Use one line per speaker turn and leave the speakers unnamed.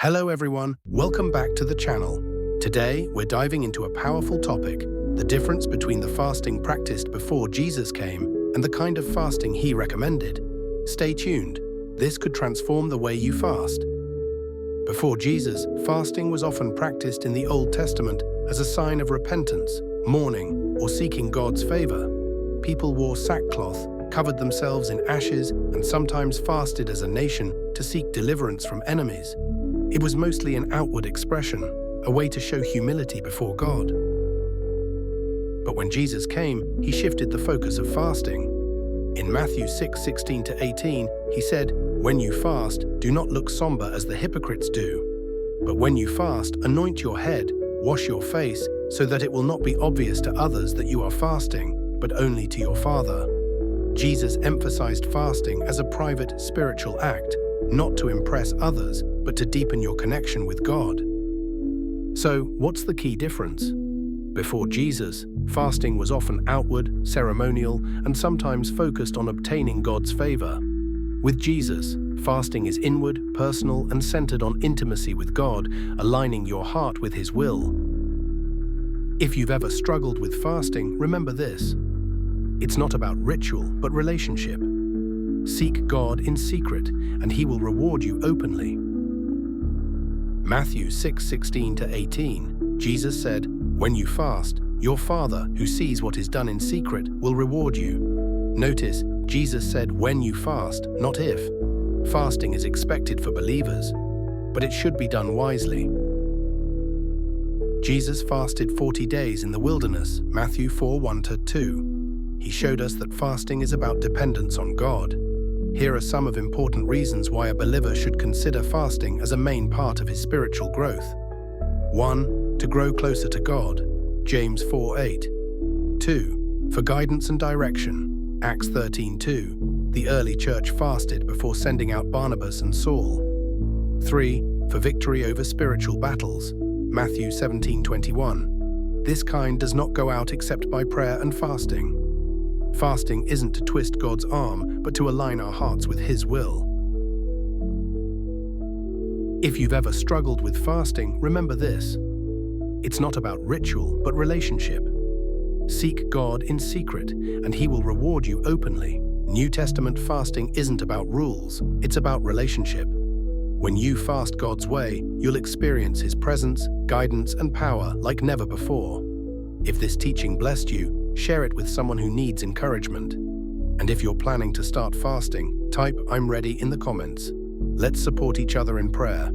Hello everyone, welcome back to the channel. Today, we're diving into a powerful topic, the difference between the fasting practiced before Jesus came and the kind of fasting he recommended. Stay tuned, this could transform the way you fast. Before Jesus, fasting was often practiced in the Old Testament as a sign of repentance, mourning, or seeking God's favor. People wore sackcloth, covered themselves in ashes, and sometimes fasted as a nation to seek deliverance from enemies. It was mostly an outward expression, a way to show humility before God. But when Jesus came, he shifted the focus of fasting. In Matthew 6:16-18, he said, "When you fast, do not look somber as the hypocrites do. But when you fast, anoint your head, wash your face, so that it will not be obvious to others that you are fasting, but only to your Father." Jesus emphasized fasting as a private spiritual act, not to impress others, but to deepen your connection with God. So, what's the key difference? Before Jesus, fasting was often outward, ceremonial, and sometimes focused on obtaining God's favor. With Jesus, fasting is inward, personal, and centered on intimacy with God, aligning your heart with His will. If you've ever struggled with fasting, remember this. It's not about ritual, but relationship. Seek God in secret, and He will reward you openly. Matthew 6:16-18, Jesus said, "When you fast, your Father, who sees what is done in secret, will reward you." Notice, Jesus said when you fast, not if. Fasting is expected for believers, but it should be done wisely. Jesus fasted 40 days in the wilderness, Matthew 4:1-2. He showed us that fasting is about dependence on God. Here are some of important reasons why a believer should consider fasting as a main part of his spiritual growth. 1. To grow closer to God, James 4:8. 2. For guidance and direction, Acts 13:2. The early church fasted before sending out Barnabas and Saul. 3. For victory over spiritual battles, Matthew 17:21. This kind does not go out except by prayer and fasting. Fasting isn't to twist God's arm, but to align our hearts with His will. If you've ever struggled with fasting, remember this. It's not about ritual, but relationship. Seek God in secret, and He will reward you openly. New Testament fasting isn't about rules, it's about relationship. When you fast God's way, you'll experience His presence, guidance, and power like never before. If this teaching blessed you, share it with someone who needs encouragement. And if you're planning to start fasting, type "I'm ready" in the comments. Let's support each other in prayer.